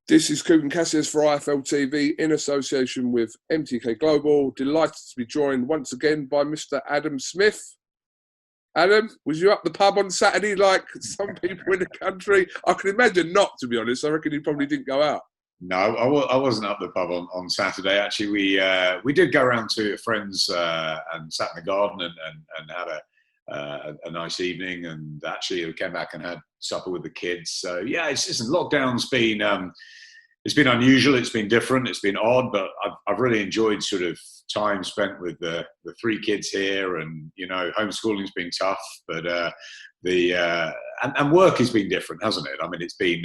This is KUGAN CASSIUS for IFL TV in association with MTK Global. Delighted to be joined once again by Mr. Adam Smith. Adam, was you up the pub on Saturday like some people in the country? I can imagine not, to be honest. I reckon you probably didn't go out. No, I wasn't up the pub on Saturday. Actually, we did go around to a friend's and sat in the garden and had a nice evening. And actually, we came back and had supper with the kids. So yeah, lockdown's been it's been unusual. It's been different. It's been odd, but I've really enjoyed sort of time spent with the three kids here, and homeschooling's been tough, but and work has been different, hasn't it? I mean, it's been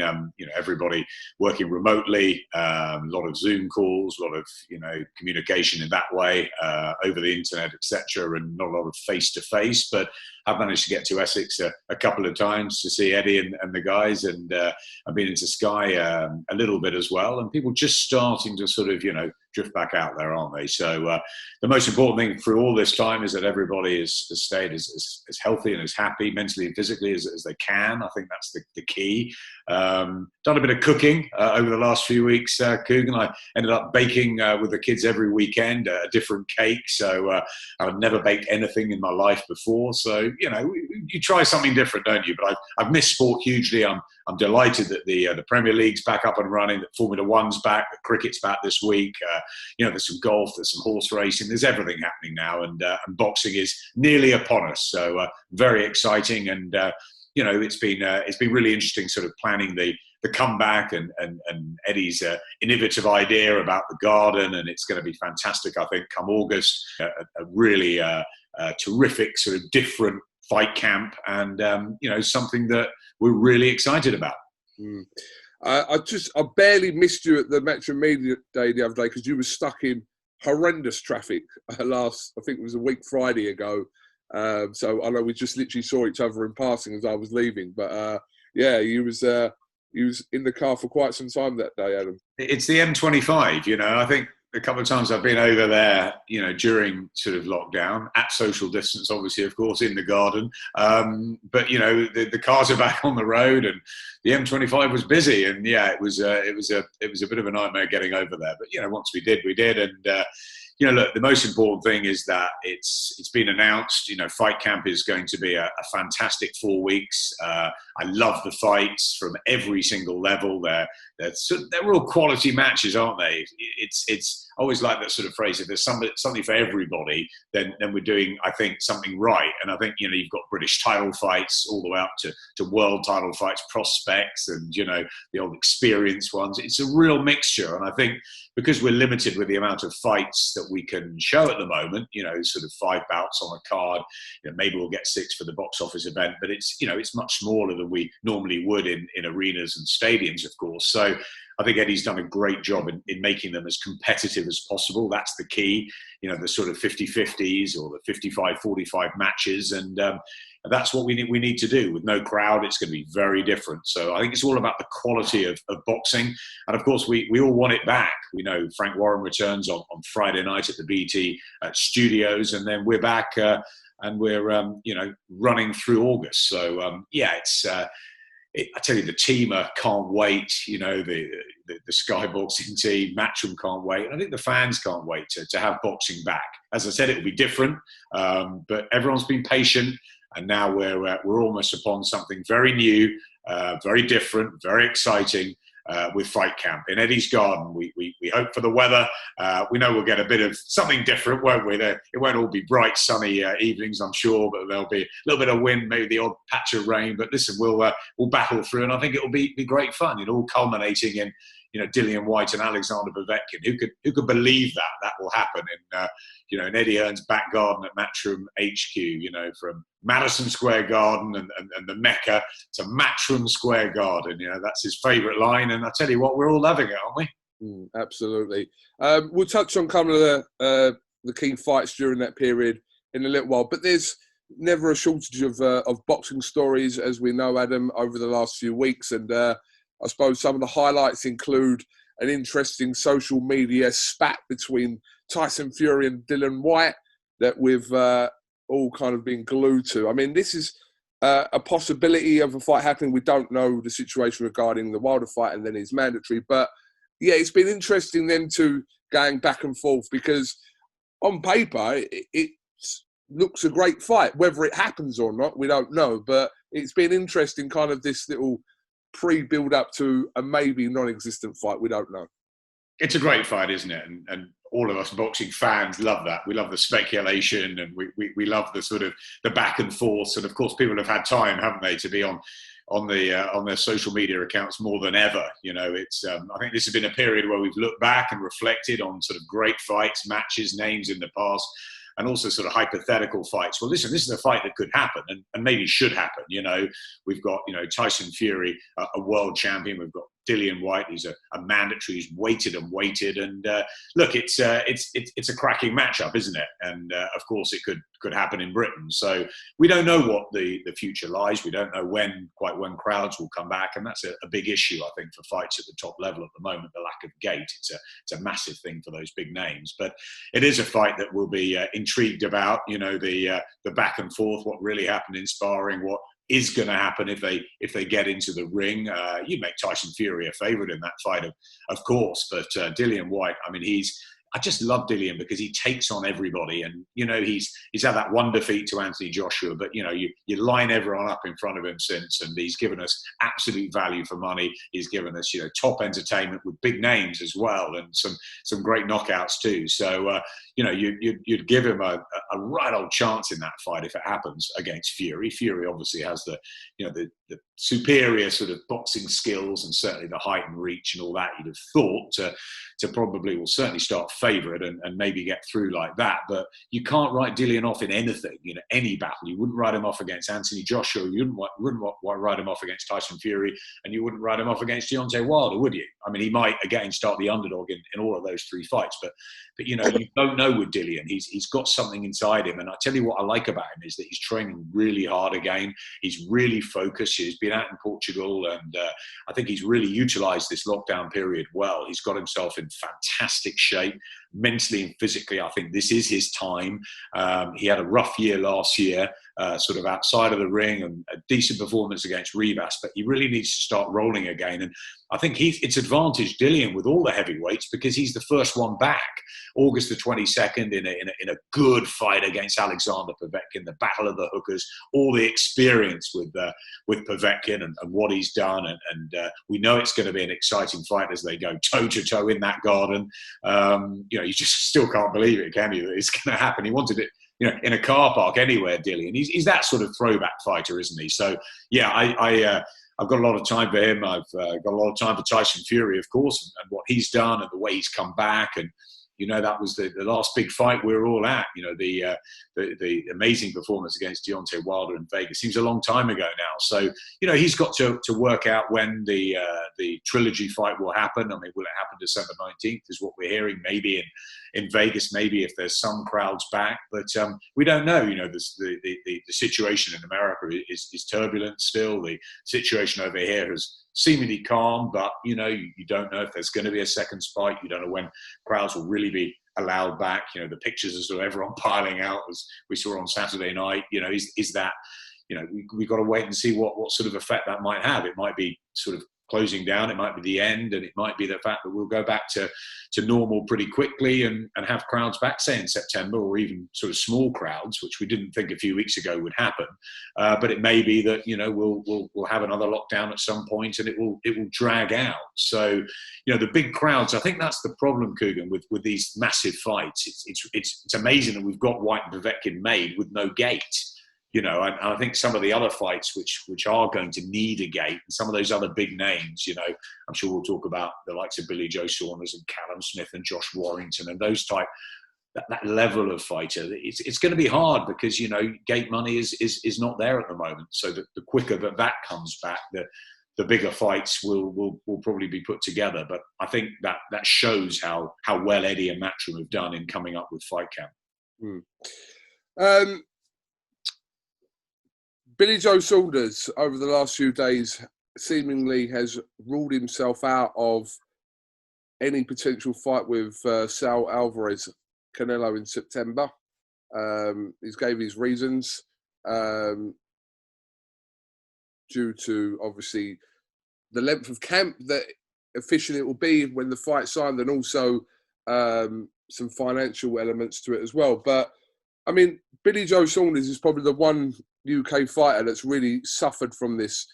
everybody working remotely, a lot of Zoom calls, a lot of communication in that way over the internet, etc., and not a lot of face to face. But I've managed to get to Essex a couple of times to see Eddie and the guys, and I've been into Skye a little bit as well. And people just starting to sort of drift back out there, aren't they? So the most important thing through all this time is that everybody has stayed as healthy and as happy mentally and physically as they can. I think that's the key. Done a bit of cooking over the last few weeks, KUGAN. I ended up baking with the kids every weekend, a different cake. So I've never baked anything in my life before. So, you try something different, don't you? But I've missed sport hugely. I'm delighted that the Premier League's back up and running, that Formula One's back, the cricket's back this week. There's some golf, there's some horse racing, there's everything happening now, and boxing is nearly upon us. So very exciting, and it's been really interesting, sort of planning the comeback and Eddie's innovative idea about the garden, and it's going to be fantastic. I think come August, a really terrific sort of different fight camp, and something that we're really excited about. I barely missed you at the Matchroom Media Day the other day because you were stuck in horrendous traffic I think it was a week Friday ago. So I know we just literally saw each other in passing as I was leaving. But you was in the car for quite some time that day, Adam. It's the M25, I think a couple of times I've been over there, during sort of lockdown, at social distance, obviously, of course, in the garden. But the cars are back on the road, and the M25 was busy, and it was a bit of a nightmare getting over there. But once we did, and look, the most important thing is that it's been announced. Fight camp is going to be a fantastic 4 weeks. I love the fights from every single level. They're real quality matches, aren't they? It's always like that sort of phrase. If there's something for everybody, then we're doing, I think, something right. And I think you've got British title fights all the way up to world title fights, prospects, and the old experienced ones. It's a real mixture, and I think because we're limited with the amount of fights that we can show at the moment, sort of 5 bouts on a card. Maybe we'll get 6 for the box office event, but it's much smaller than we normally would in arenas and stadiums, of course. So I think Eddie's done a great job in making them as competitive as possible. That's the key, the sort of 50-50s or the 55-45 matches. And that's what we need to do. With no crowd, it's going to be very different. So I think it's all about the quality of boxing. And of course, we all want it back. We know Frank Warren returns on Friday night at the BT studios, and then we're back and we're, running through August. So, I tell you, the team can't wait. The Sky boxing team, Matchroom can't wait. And I think the fans can't wait to have boxing back. As I said, it will be different, but everyone's been patient, and now we're almost upon something very new, very different, very exciting. With Fight Camp in Eddie's garden. We hope for the weather. We know we'll get a bit of something different, won't we? It won't all be bright, sunny evenings, I'm sure, but there'll be a little bit of wind, maybe the odd patch of rain. But listen, we'll battle through, and I think it'll be great fun. All culminating in Dillian Whyte and Alexander Povetkin. Who could believe that will happen in Eddie Hearn's back garden at Matchroom HQ? From Madison Square Garden and the Mecca to Matchroom Square Garden. That's his favourite line, and I tell you what, we're all loving it, aren't we? Absolutely. We'll touch on kind of the key fights during that period in a little while, but there's never a shortage of boxing stories, as we know, Adam, over the last few weeks, and I suppose some of the highlights include an interesting social media spat between Tyson Fury and Dillian Whyte that we've all kind of been glued to. I mean, this is a possibility of a fight happening. We don't know the situation regarding the Wilder fight and then his mandatory. But yeah, it's been interesting them two going back and forth, because on paper it looks a great fight. Whether it happens or not, we don't know. But it's been interesting, kind of this little pre-build up to a maybe non-existent fight. We don't know. It's a great fight, isn't it? And all of us boxing fans love that. We love the speculation, and we love the sort of the back and forth. And of course, people have had time, haven't they, to be on their social media accounts more than ever. You know, it's I think this has been a period where we've looked back and reflected on sort of great fights, matches, names in the past, and also sort of hypothetical fights. Well, listen, this is a fight that could happen and maybe should happen. You know, we've got, you know, Tyson Fury, a world champion. We've got Dillian Whyte, who's a mandatory, who's waited and waited. And look, it's a cracking matchup, isn't it? And of course, it could happen in Britain. So we don't know what the future lies. We don't know quite when crowds will come back, and that's a big issue, I think, for fights at the top level at the moment. The lack of gate, it's a massive thing for those big names. But it is a fight that we'll be intrigued about. You know, the back and forth, what really happened in sparring, what is going to happen if they get into the ring. You make Tyson Fury a favourite in that fight, of course. But Dillian Whyte, I mean, I just love Dillian because he takes on everybody, and you know he's had that one defeat to Anthony Joshua, but you know you line everyone up in front of him since, and he's given us absolute value for money. He's given us, you know, top entertainment with big names as well, and some great knockouts too. So you know you'd give him a right old chance in that fight if it happens against Fury. Fury obviously has the superior sort of boxing skills and certainly the height and reach and all that. You'd have thought to probably will certainly start favourite and maybe get through like that. But you can't write Dillian off in anything, you know, any battle. You wouldn't write him off against Anthony Joshua. You wouldn't write him off against Tyson Fury, and you wouldn't write him off against Deontay Wilder, would you? I mean, he might again start the underdog in all of those three fights, but you know, you don't know with Dillian. He's got something inside him, and I tell you what I like about him is that he's training really hard again. He's really focused. He's been out in Portugal, and I think he's really utilised this lockdown period well. He's got himself in fantastic shape, mentally and physically. I think this is his time. He had a rough year last year, sort of outside of the ring, and a decent performance against Rivas, but he really needs to start rolling again. And I think it's advantaged Dillian with all the heavyweights because he's the first one back. August the 22nd in a good fight against Alexander Povetkin, the battle of the hookers, all the experience with Povetkin and what he's done. And we know it's going to be an exciting fight as they go toe to toe in that garden. You know, you just still can't believe it, can you? That it's going to happen. He wanted it, you know, in a car park anywhere, Dillian. He's that sort of throwback fighter, isn't he? So yeah, I've got a lot of time for him. I've got a lot of time for Tyson Fury, of course, and what he's done and the way he's come back. And you know, that was the last big fight we were all at. You know, the amazing performance against Deontay Wilder in Vegas seems a long time ago now. So, you know, he's got to work out when the trilogy fight will happen. I mean, will it happen December 19th is what we're hearing, maybe in Vegas, maybe if there's some crowds back. But we don't know. You know, the situation in America is turbulent still. The situation over here has seemingly calm, but you know, you don't know if there's going to be a second spike. You don't know when crowds will really be allowed back. You know, the pictures of sort of everyone piling out as we saw on Saturday night. You know, is that, you know, we've got to wait and see what sort of effect that might have. It might be sort of closing down, it might be the end, and it might be the fact that we'll go back to normal pretty quickly and have crowds back, say in September, or even sort of small crowds, which we didn't think a few weeks ago would happen. But it may be that, you know, we'll have another lockdown at some point, and it will drag out. So, you know, the big crowds, I think that's the problem, KUGAN, with these massive fights. It's amazing that we've got Whyte and Povetkin made with no gate. You know, and I think some of the other fights which are going to need a gate, and some of those other big names, you know, I'm sure we'll talk about the likes of Billy Joe Saunders and Callum Smith and Josh Warrington and those type, that level of fighter. It's going to be hard because, you know, gate money is not there at the moment. So the quicker that comes back, the bigger fights will probably be put together. But I think that shows how well Eddie and Matchroom have done in coming up with Fight Camp. Billy Joe Saunders, over the last few days, seemingly has ruled himself out of any potential fight with Saul Alvarez Canelo in September. He's gave his reasons. due to obviously the length of camp that officially it will be when the fight's signed, and also some financial elements to it as well. But I mean, Billy Joe Saunders is probably the one UK fighter that's really suffered from this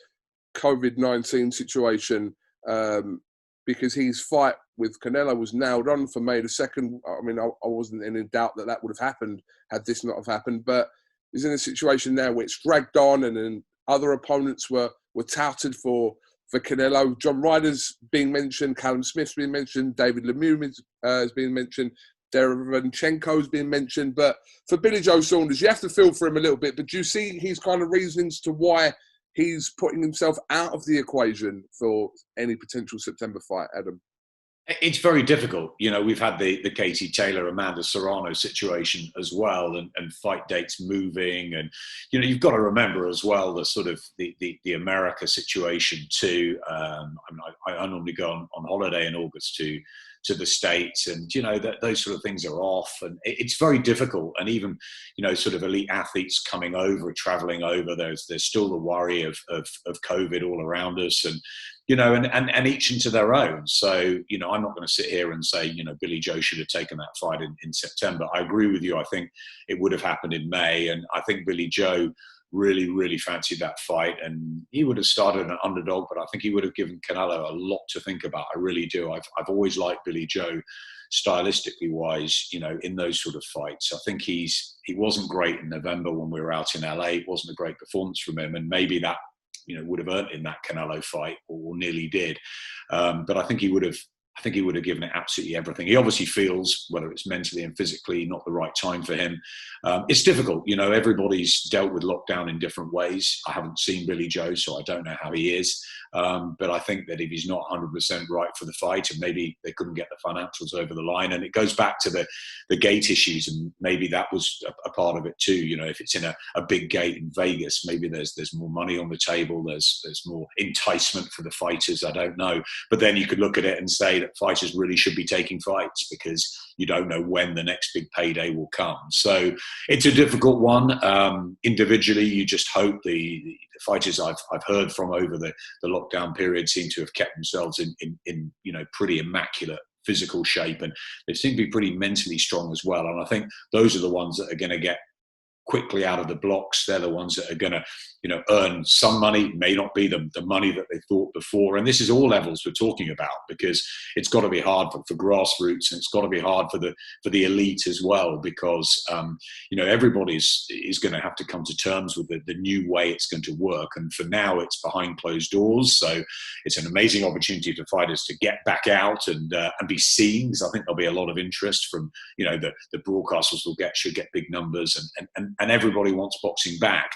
COVID-19 situation, because his fight with Canelo was nailed on for May the 2nd. I mean, I wasn't in any doubt that would have happened had this not have happened, but he's in a situation now where it's dragged on, and then other opponents were touted for Canelo. John Ryder's being mentioned, Callum Smith's been mentioned, David Lemieux has been mentioned, Derevyanchenko's been mentioned. But for Billy Joe Saunders, you have to feel for him a little bit. But do you see his kind of reasonings to why he's putting himself out of the equation for any potential September fight, Adam? It's very difficult. You know, we've had the Katie Taylor, Amanda Serrano situation as well, and fight dates moving. And, you know, you've got to remember as well the sort of the America situation too. I normally go on holiday in August to the States, and, you know, that those sort of things are off, and it's very difficult. And even, you know, sort of elite athletes coming over, traveling over, there's still the worry of COVID all around us, and, you know, and each into their own. So, you know, I'm not going to sit here and say, you know, Billy Joe should have taken that fight in September. I agree with you. I think it would have happened in May. And I think Billy Joe really, really fancied that fight. And he would have started an underdog, but I think he would have given Canelo a lot to think about. I really do. I've always liked Billy Joe stylistically wise, you know, in those sort of fights. I think he wasn't great in November when we were out in LA. It wasn't a great performance from him. And maybe that, you know, would have earned in that Canelo fight, or nearly did. But I think he would have given it absolutely everything. He obviously feels, whether it's mentally and physically, not the right time for him. It's difficult. You know, everybody's dealt with lockdown in different ways. I haven't seen Billy Joe, so I don't know how he is. But I think that if he's not 100% right for the fight, and maybe they couldn't get the financials over the line, and it goes back to the gate issues, and maybe that was a part of it too. You know, if it's in a big gate in Vegas, maybe there's more money on the table, there's more enticement for the fighters. I don't know. But then you could look at it and say that fighters really should be taking fights, because you don't know when the next big payday will come. So it's a difficult one. Individually, you just hope the fighters I've heard from over the lockdown period seem to have kept themselves in you know, pretty immaculate physical shape, and they seem to be pretty mentally strong as well. And I think those are the ones that are going to get quickly out of the blocks. They're the ones that are going to, you know, earn some money. May not be the money that they thought before. And this is all levels we're talking about, because it's got to be hard for grassroots, and it's got to be hard for the elite as well, because you know, everybody is going to have to come to terms with the new way it's going to work. And for now, it's behind closed doors, so it's an amazing opportunity for fighters to get back out and be seen, because I think there'll be a lot of interest from, you know, the broadcasters should get big numbers, and everybody wants boxing back.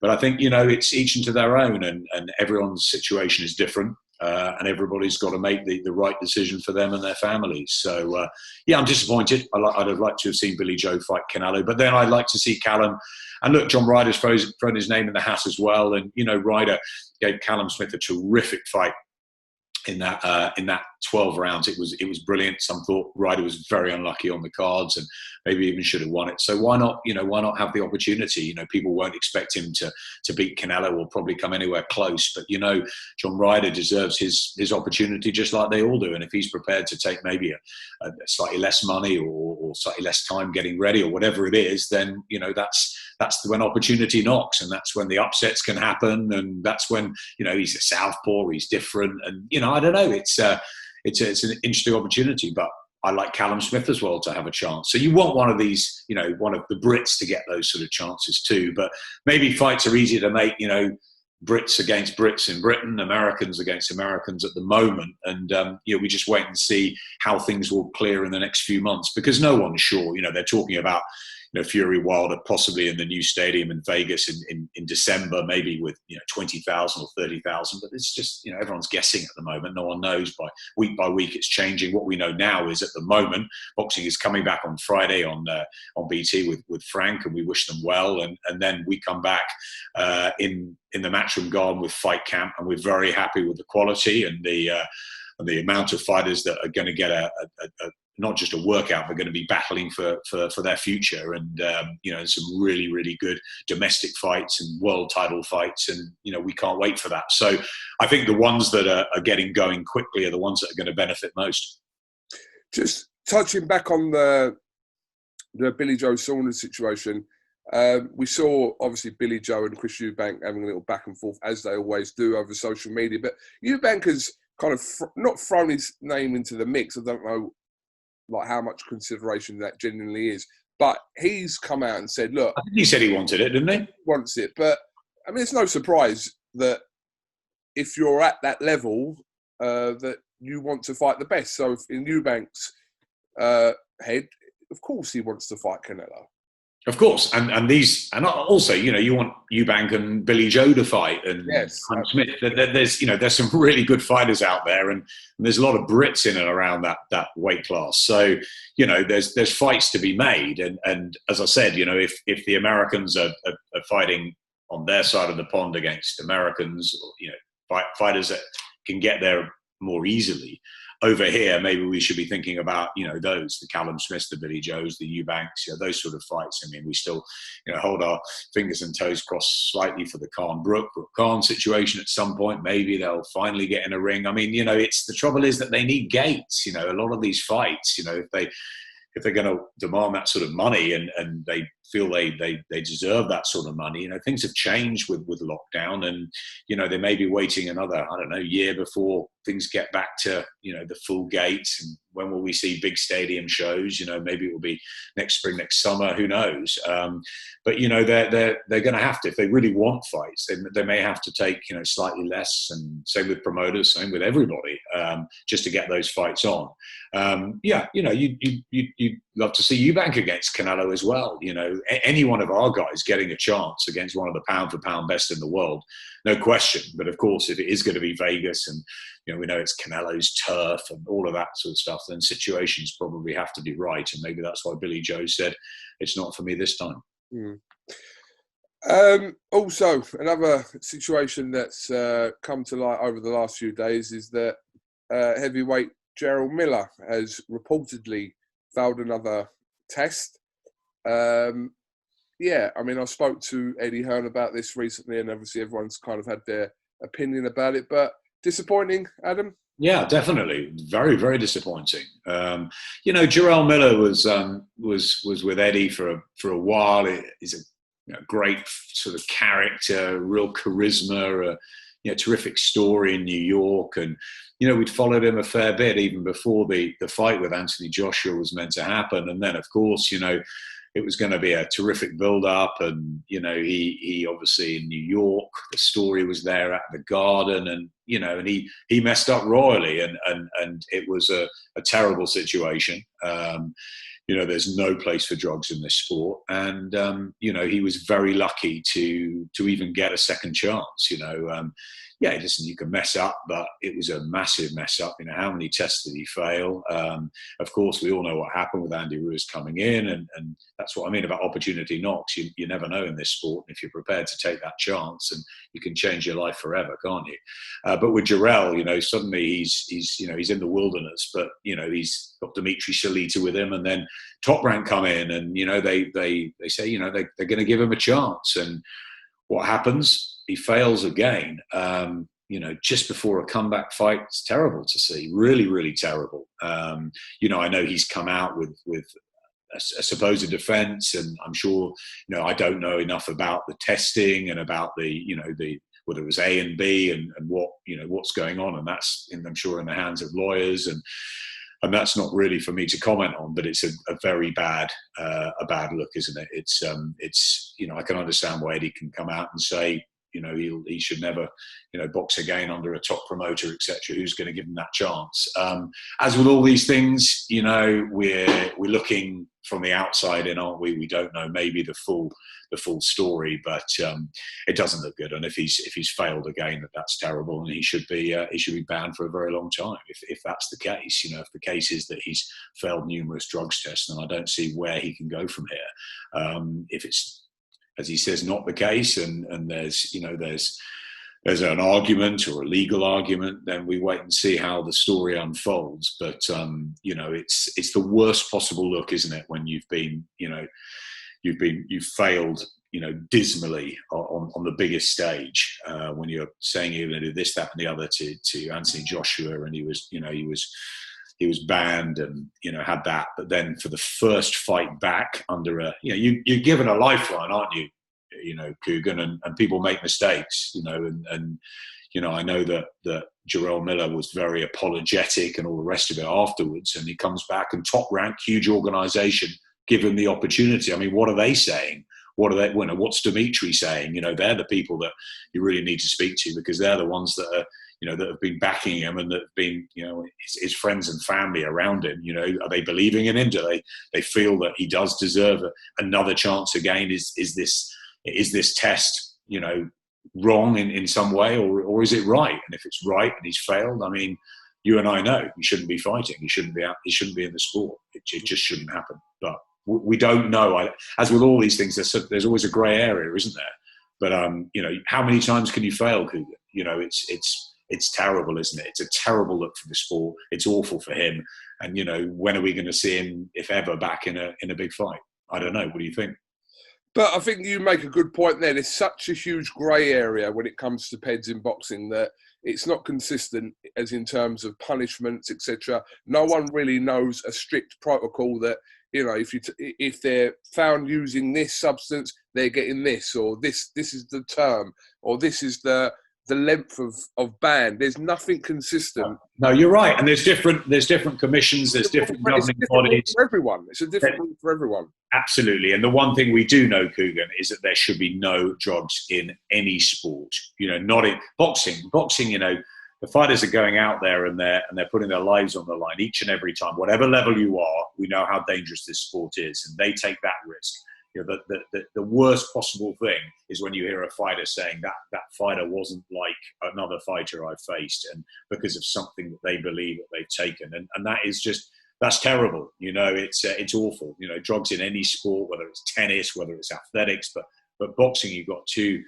But I think, you know, it's each into their own, and everyone's situation is different, and everybody's got to make the right decision for them and their families. So, yeah, I'm disappointed. I'd have liked to have seen Billy Joe fight Canelo, but then I'd like to see Callum. And look, John Ryder's thrown his name in the hat as well. And, you know, Ryder gave Callum Smith a terrific fight in that 12 rounds. It was brilliant. Some thought Ryder was very unlucky on the cards, and maybe even should have won it. So why not have the opportunity? You know, people won't expect him to beat Canelo or probably come anywhere close. But, you know, John Ryder deserves his opportunity just like they all do. And if he's prepared to take maybe a slightly less money or slightly less time getting ready or whatever it is, then, you know, that's when opportunity knocks, and that's when the upsets can happen, and that's when, you know, he's a southpaw, he's different, and, you know, I don't know, it's an interesting opportunity. But I like Callum Smith as well to have a chance. So you want one of these, you know, one of the Brits to get those sort of chances too. But maybe fights are easier to make, you know, Brits against Brits in Britain, Americans against Americans at the moment. And, you know, we just wait and see how things will clear in the next few months, because no one's sure. You know, they're talking about, you know, Fury Wilder possibly in the new stadium in Vegas in December, maybe with, you know, 20,000 or 30,000. But it's just, you know, everyone's guessing at the moment. No one knows. By week, it's changing. What we know now is, at the moment, boxing is coming back on Friday on BT with Frank, and we wish them well. And then we come back in the Matchroom garden with Fight Camp, and we're very happy with the quality and the amount of fighters that are going to get a not just a workout, but going to be battling for their future. And, some really, really good domestic fights and world title fights. And, we can't wait for that. So I think the ones that are getting going quickly are the ones that are going to benefit most. Just touching back on the Billy Joe Saunders situation, we saw obviously Billy Joe and Chris Eubank having a little back and forth, as they always do over social media. But Eubank has kind of not thrown his name into the mix. I don't know like how much consideration that genuinely is, but he's come out and said, "Look," I think he said he wanted it, didn't he? He wants it, but I mean, it's no surprise that if you're at that level, that you want to fight the best. So in Eubank's head, of course, he wants to fight Canelo. Of course, and also, you want Eubank and Billy Joe to fight, and yes, Smith. There's some really good fighters out there, and there's a lot of Brits in and around that weight class. So there's fights to be made, and as I said, if the Americans are fighting on their side of the pond against Americans, fighters that can get there more easily. Over here, maybe we should be thinking about, the Callum Smiths, the Billy Joes, the Eubanks, those sort of fights. I mean, we still, hold our fingers and toes crossed slightly for the Brooke Khan situation at some point. Maybe they'll finally get in a ring. I mean, it's the trouble is that they need gates. A lot of these fights, if they're going to demand that sort of money and they feel they deserve that sort of money, things have changed with lockdown, and they may be waiting another, year before things get back to the full gates. And when will we see big stadium shows? Maybe it will be next spring, next summer, who knows? But they're going to have to, if they really want fights, they may have to take slightly less, and same with promoters, same with everybody, just to get those fights on. You'd love to see Eubank against Canelo as well. Any one of our guys getting a chance against one of the pound for pound best in the world, no question. But of course, if it is going to be Vegas, and we know it's Canelo's turf and all of that sort of stuff, then situations probably have to be right. And maybe that's why Billy Joe said, "It's not for me this time." Also, another situation that's come to light over the last few days is that heavyweight Jarrell Miller has reportedly failed another test. I spoke to Eddie Hearn about this recently, and obviously everyone's kind of had their opinion about it. But disappointing, Adam? Yeah, definitely. Very, very disappointing. Jarrell Miller was with Eddie for a while. He's a great sort of character, real charisma, terrific story in New York. And, we'd followed him a fair bit even before the fight with Anthony Joshua was meant to happen. And then, of course, it was going to be a terrific build-up. And, he obviously in New York, the story was there at the Garden, and, and he messed up royally, and it was a terrible situation. There's no place for drugs in this sport. And, he was very lucky to even get a second chance. Listen, you can mess up, but it was a massive mess up. How many tests did he fail? Of course, we all know what happened with Andy Ruiz coming in, and that's what I mean about opportunity knocks. You never know in this sport. If you're prepared to take that chance, and you can change your life forever, can't you? But with Jarrell, suddenly he's in the wilderness, but he's got Dimitri Salita with him, and then Top Rank come in, and they say they're going to give him a chance, and what happens? He fails again. Just before a comeback fight. It's terrible to see. Really, really terrible. I know he's come out with a supposed defence, and I'm sure I don't know enough about the testing and about the whether it was A and B and what what's going on, and that's I'm sure in the hands of lawyers, and that's not really for me to comment on. But it's a very bad look, isn't it? It's I can understand why Eddie can come out and say he should never box again under a top promoter, etc. Who's going to give him that chance? As with all these things, we're looking from the outside in, aren't we? We don't know maybe the full story, but it doesn't look good. And if he's failed again, that's terrible, and he should be banned for a very long time. If that's the case, if the case is that he's failed numerous drugs tests, then I don't see where he can go from here. If it's, as he says, not the case, and there's there's an argument or a legal argument, then we wait and see how the story unfolds. But you know, it's the worst possible look, isn't it, when you've been, you know, you've failed, you know, dismally on the biggest stage, when you're saying you're going to do this, that, and the other to Anthony Joshua, and he was banned and, you know, had that. But then for the first fight back under a, you know, you're given a lifeline, aren't you? You know, KUGAN, and people make mistakes, you know, and you know, I know that Jarrell Miller was very apologetic and all the rest of it afterwards, and he comes back and top rank, huge organisation, give him the opportunity. I mean, what are they saying? What are they? You know, what's Dimitri saying? You know, they're the people that you really need to speak to, because they're the ones that are, you know, that have been backing him and that have been, you know, his friends and family around him. You know, are they believing in him? Do they feel that he does deserve another chance again? Is this test, you know, wrong in some way, or is it right? And if it's right and he's failed, I mean, you and I know he shouldn't be fighting. He shouldn't be out. He shouldn't be in the sport. It just shouldn't happen. But we don't know. As with all these things, there's always a grey area, isn't there? But you know, how many times can you fail, KUGAN? You know, it's terrible, isn't it? It's a terrible look for the sport. It's awful for him. And you know, when are we going to see him, if ever, back in a big fight? I don't know. What do you think? But I think you make a good point there. There's such a huge grey area when it comes to PEDs in boxing that it's not consistent, as in terms of punishments, etc. No one really knows a strict protocol that, you know, if they're found using this substance, they're getting this, or this is the term, or this is the length of ban. There's nothing consistent. No, you're right. And there's different commissions, there's different governing bodies. For everyone. It's a different rule for everyone. Absolutely. And the one thing we do know, KUGAN, is that there should be no drugs in any sport. You know, not in boxing. Boxing, you know, the fighters are going out there and they're putting their lives on the line each and every time. Whatever level you are, we know how dangerous this sport is, and they take that risk. You know, the worst possible thing is when you hear a fighter saying that fighter wasn't like another fighter I've faced, and because of something that they believe that they've taken, and that is just, that's terrible. You know, it's awful. You know, drugs in any sport, whether it's tennis, whether it's athletics, but boxing, you've got two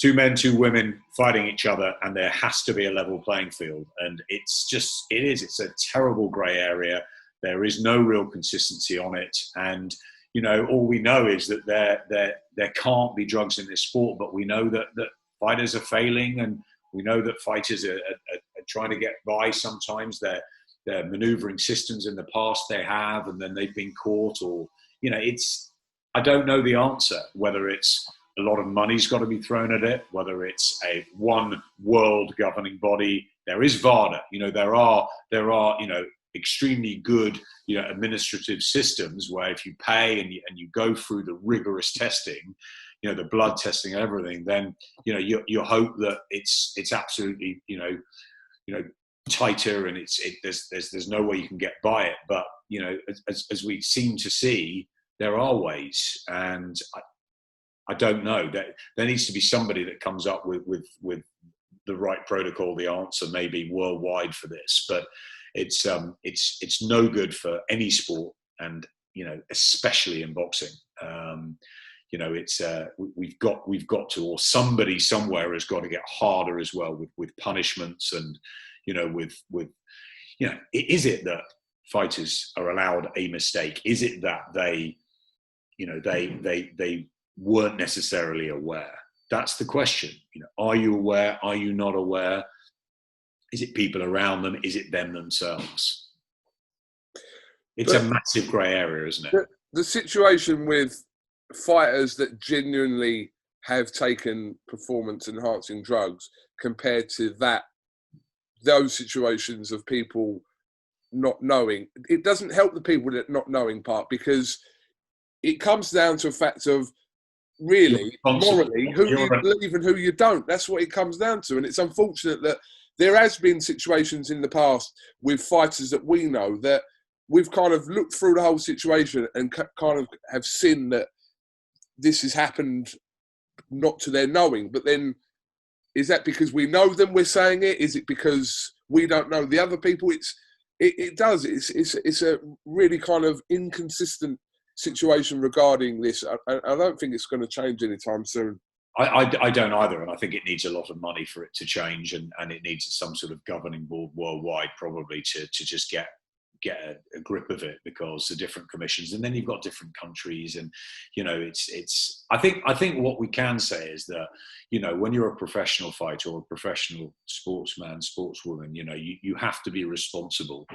men, two women fighting each other, and there has to be a level playing field. And it's a terrible grey area. There is no real consistency on it, and you know, all we know is that there can't be drugs in this sport, but we know that fighters are failing, and we know that fighters are trying to get by sometimes. They're manoeuvring systems in the past they have, and then they've been caught, or, you know, I don't know the answer, whether it's a lot of money's got to be thrown at it, whether it's one world governing body. There is VADA, you know, there are, you know, extremely good, you know, administrative systems where if you pay and you go through the rigorous testing, you know, the blood testing and everything, then, you know, you hope that it's absolutely, you know, tighter, and there's no way you can get by it. But, you know, as we seem to see, there are ways, and I don't know, that there needs to be somebody that comes up with the right protocol, the answer maybe worldwide for this, but it's no good for any sport, and, you know, especially in boxing. You know, it's we've got to, or somebody somewhere has got to get harder as well with punishments, and, you know, with you know, is it that fighters are allowed a mistake? Is it that they weren't necessarily aware? That's the question. You know, are you aware? Are you not aware? Is it people around them? Is it them themselves? It's a massive grey area, isn't it? The situation with fighters that genuinely have taken performance-enhancing drugs compared to those situations of people not knowing, it doesn't help the people that not knowing part, because it comes down to a fact of, really, morally, who you believe and who you don't. That's what it comes down to. And it's unfortunate that there has been situations in the past with fighters that we know that we've kind of looked through the whole situation and kind of have seen that this has happened not to their knowing. But then, is that because we know them, we're saying it? Is it because we don't know the other people? It's a really kind of inconsistent situation regarding this. I don't think it's going to change anytime soon. I don't either, and I think it needs a lot of money for it to change, and it needs some sort of governing board worldwide probably to just get a grip of it, because the different commissions, and then you've got different countries, and it's I think what we can say is that when you're a professional fighter or a professional sportsman, sportswoman, you have to be responsible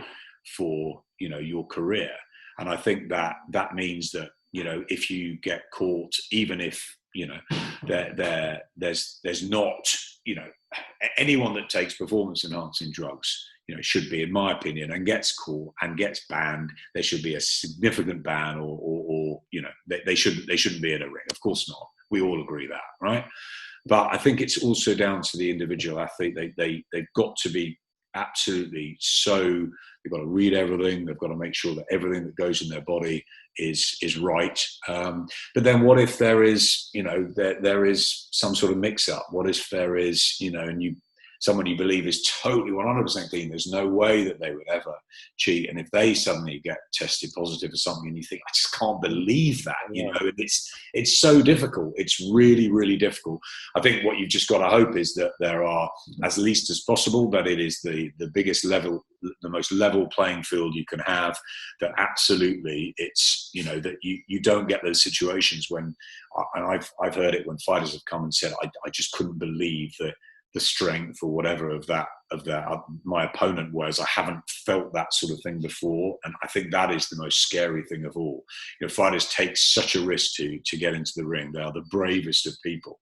for your career, and I think that means that if you get caught, even if there's not anyone that takes performance enhancing drugs should be, in my opinion, and gets caught and gets banned, there should be a significant ban, or they shouldn't be in a ring. Of course not. We all agree that, right? But I think it's also down to the individual athlete. They've got to be absolutely so. They've got to read everything. They've got to make sure that everything that goes in their body is right. But then, what if there is, there is some sort of mix-up? What if there is, and someone you believe is totally 100% clean? There's no way that they would ever cheat. And if they suddenly get tested positive for something, and you think, I just can't believe that, it's so difficult. It's really, really difficult. I think what you've just got to hope is that there are, as least as possible, that it is the biggest level, the most level playing field you can have, that absolutely it's, that you don't get those situations when, and I've heard it when fighters have come and said, I just couldn't believe that the strength or whatever of that my opponent was. I haven't felt that sort of thing before, and I think that is the most scary thing of all. Fighters take such a risk to get into the ring. They are the bravest of people.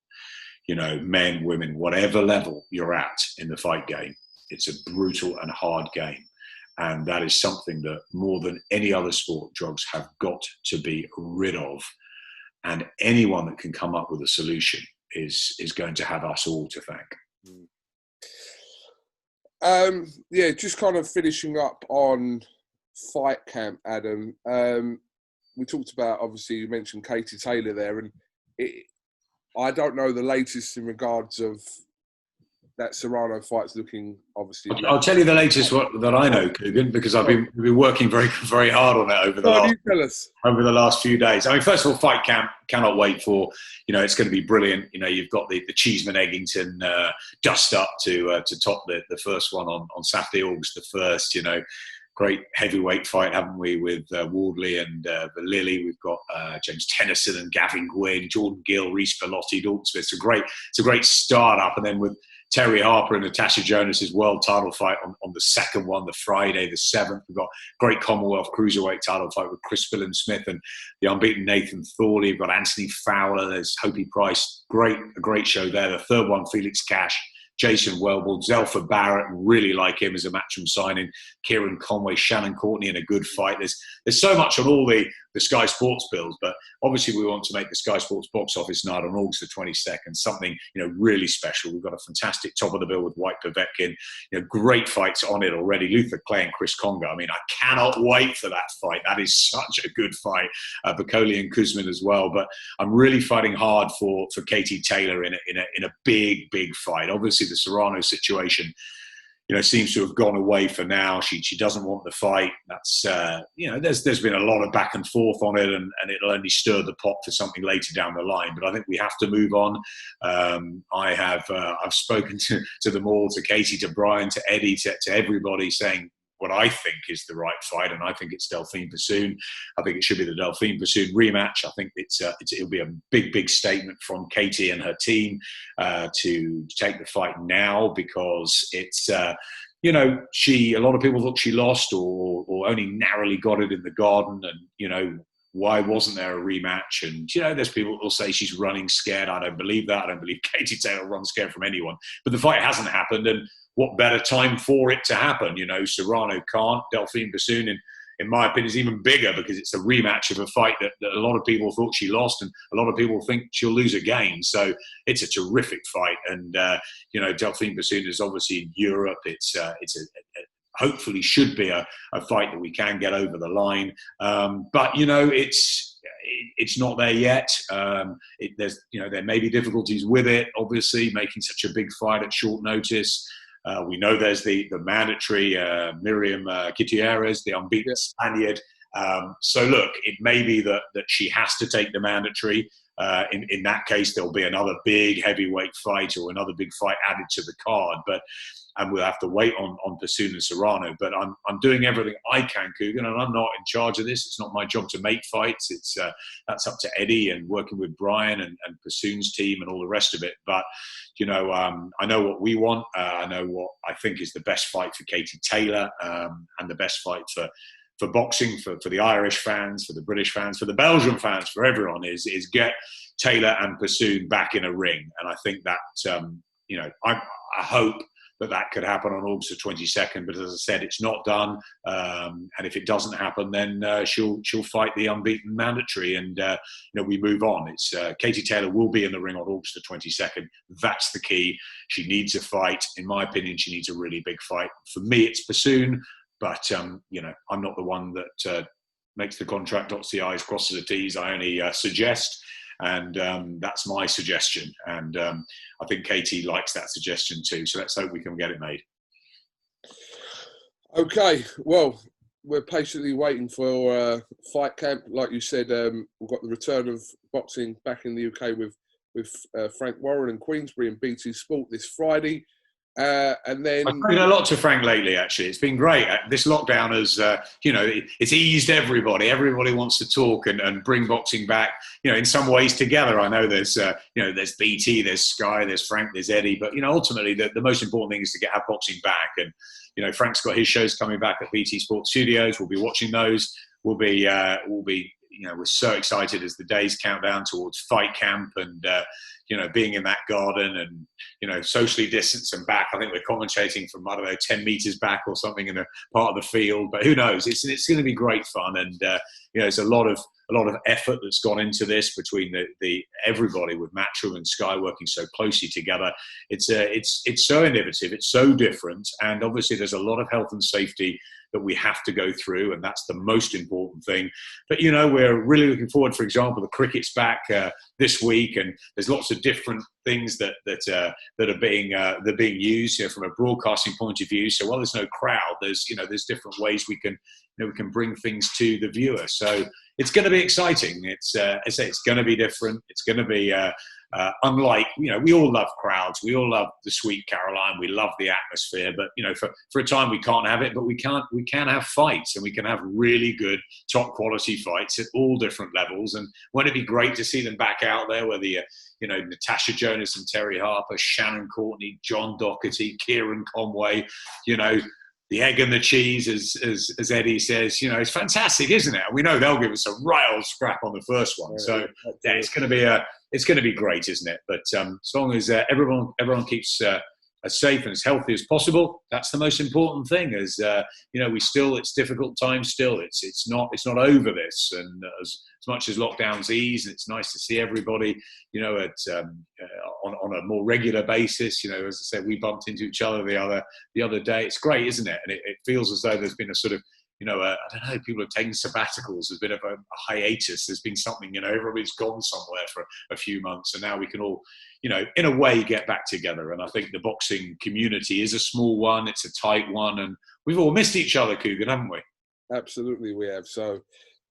Men, women, whatever level you're at in the fight game, it's a brutal and hard game, and that is something that more than any other sport, drugs have got to be rid of. And anyone that can come up with a solution is going to have us all to thank. Just kind of finishing up on fight camp, Adam. We talked about, obviously, you mentioned Katie Taylor there, and I don't know the latest in regards of that Serrano fight's looking, obviously. I'll tell you the latest that I know, KUGAN, because I've been working very, very hard on it over the last few days. I mean, first of all, fight camp, cannot wait for. It's going to be brilliant. You've got the Cheeseman Eggington dust up to top the first one on Saturday, August the 1st. Great heavyweight fight, haven't we, with Wardley and Lilly. We've got James Tennyson and Gavin Gwynn, Jordan Gill, Reece Bellotti, Dalton Smith. It's a great start up, and then with Terry Harper and Natasha Jonas's world title fight on the second one, the Friday, the 7th. We've got great Commonwealth cruiserweight title fight with Chris Smith and the unbeaten Nathan Thorley. We've got Anthony Fowler. There's Hopi Price. A great show there. The third one, Felix Cash, Jason Welbold, Zelfa Barrett. Really like him as a Matchroom signing. Kieran Conway, Shannon Courtney in a good fight. There's so much on all the Sky Sports bills, but obviously we want to make the Sky Sports box office night on August the 22nd something really special. We've got a fantastic top of the bill with White Povetkin. Great fights on it already. Luther Clay and Chris Conga. I mean, I cannot wait for that fight. That is such a good fight. Bakoli and Kuzmin as well. But I'm really fighting hard for Katie Taylor in a big fight. Obviously, the Serrano situation seems to have gone away for now. She doesn't want the fight. That's there's been a lot of back and forth on it, and it'll only stir the pot for something later down the line. But I think we have to move on. I've spoken to them all, to Katie, to Brian, to Eddie, to everybody, saying what I think is the right fight, and I think it's Delphine Bassoon. I think it should be the Delphine Bassoon rematch. I think it'll be a big statement from Katie and her team to take the fight now, because it's a lot of people thought she lost or only narrowly got it in the Garden, and why wasn't there a rematch? And there's people that will say she's running scared. I don't believe that. I don't believe Katie Taylor runs scared from anyone. But the fight hasn't happened, and what better time for it to happen? Serrano can't. Delphine Bassoon, in my opinion, is even bigger, because it's a rematch of a fight that a lot of people thought she lost, and a lot of people think she'll lose again. So it's a terrific fight, and Delphine Bassoon is obviously in Europe. It's hopefully should be a fight that we can get over the line, but it's not there yet. There may be difficulties with it. Obviously, making such a big fight at short notice. We know there's the mandatory Miriam Gutierrez, the unbeaten Spaniard. So look, it may be that she has to take the mandatory. In that case, there'll be another big heavyweight fight or another big fight added to the card. And we'll have to wait on Persoon and Serrano. But I'm doing everything I can, Kugan, and I'm not in charge of this. It's not my job to make fights. That's up to Eddie and working with Brian and Persoon's team and all the rest of it. But I know what we want. I know what I think is the best fight for Katie Taylor, and the best fight for boxing, for the Irish fans, for the British fans, for the Belgian fans, for everyone is get Taylor and Persoon back in a ring. And I think that I hope that could happen on August the 22nd. But as I said, it's not done. And if it doesn't happen, then she'll fight the unbeaten mandatory, and we move on. It's Katie Taylor will be in the ring on August the 22nd. That's the key. She needs a fight. In my opinion, she needs a really big fight. For me, it's Persoon, but I'm not the one that makes the contract, dots the I's, crosses the T's. I only suggest. And that's my suggestion. And I think Katie likes that suggestion too. So let's hope we can get it made. Okay. Well, we're patiently waiting for Fight Camp. Like you said, we've got the return of boxing back in the UK with Frank Warren and Queensbury and BT Sport this Friday. And then I've spoken a lot to Frank lately. Actually, it's been great. This lockdown has, it's eased everybody. Everybody wants to talk and bring boxing back. In some ways together. I know there's, there's BT, there's Sky, there's Frank, there's Eddie. But ultimately, the most important thing is to have boxing back. And Frank's got his shows coming back at BT Sports Studios. We'll be watching those. We'll be. We're so excited as the days count down towards Fight Camp and. Being in that garden and, socially distanced and back. I think we're commentating from, 10 meters back or something in a part of the field, but who knows? It's going to be great fun. And, there's a lot of effort that's gone into this between the everybody with Matchroom and Sky working so closely together. It's so innovative. It's so different. And obviously there's a lot of health and safety that we have to go through, and that's the most important thing. But we're really looking forward. For example, the cricket's back this week, and there's lots of different things that are being used from a broadcasting point of view. So while there's no crowd, there's different ways we can bring things to the viewer. So it's going to be exciting. It's going to be different. It's going to be unlike, we all love crowds. We all love the Sweet Caroline. We love the atmosphere. But, for a time we can't have it, but we can have fights, and we can have really good top quality fights at all different levels. And wouldn't it be great to see them back out there, whether Natasha Jonas and Terry Harper, Shannon Courtney, John Doherty, Kieran Conway, the egg and the cheese, as Eddie says, it's fantastic, isn't it? We know they'll give us a right old scrap on the first one. So yeah, it's going to be great, isn't it? But as long as everyone keeps as safe and as healthy as possible, that's the most important thing. As it's difficult times still. It's not over this, and as much as lockdowns ease, it's nice to see everybody, on a more regular basis. As I said, we bumped into each other the other day. It's great, isn't it? And it feels as though there's been a sort of, I don't know, people have taken sabbaticals. There's been a hiatus. There's been something, everybody's gone somewhere for a few months, and now we can all, in a way, get back together. And I think the boxing community is a small one. It's a tight one, and we've all missed each other, Kugan, haven't we? Absolutely, we have. So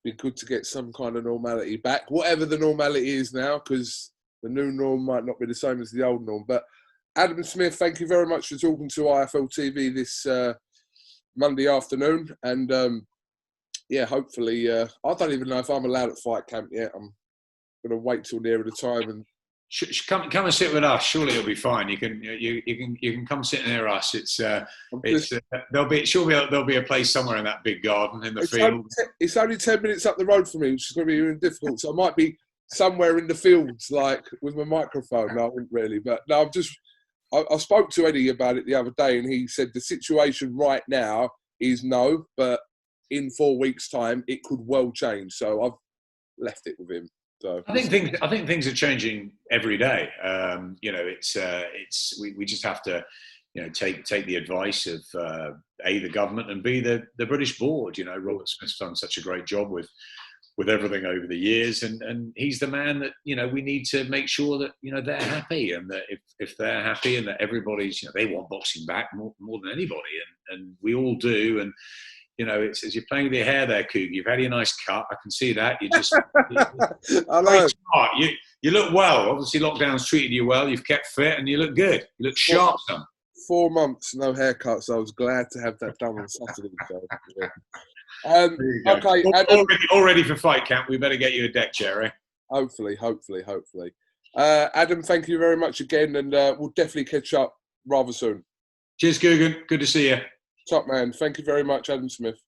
be good to get some kind of normality back, whatever the normality is now, because the new norm might not be the same as the old norm. But Adam Smith, thank you very much for talking to IFL TV this Monday afternoon. And hopefully, I don't even know if I'm allowed at Fight Camp yet. I'm going to wait till nearer the time and come and sit with us. Surely it'll be fine. You can come sit near us. There'll be a place somewhere in that big garden in the field. It's only 10 minutes up the road for me, which is going to be really difficult. So I might be somewhere in the fields, like with my microphone. No, I wouldn't really, but no, I spoke to Eddie about it the other day, and he said the situation right now is no, but in 4 weeks' time it could well change. So I've left it with him. So I think things are changing every day. We just have to, take the advice of A, the government, and B, the British board. Robert Smith's done such a great job with everything over the years, and he's the man that we need to make sure that they're happy, and that if they're happy, and that everybody's they want boxing back more than anybody, and we all do. And it's as you're playing with your hair there, Coog. You've had your nice cut. I can see that. You just, I know. You look well. Obviously, lockdown's treated you well. You've kept fit and you look good. You look sharp, son. 4 months, no haircut, so I was glad to have that done on Saturday. So, yeah. Okay, Adam, all ready for fight camp. We better get you a deck chair, eh? Hopefully. Adam, thank you very much again, and we'll definitely catch up rather soon. Cheers, KUGAN. Good to see you. Top man. Thank you very much, Adam Smith.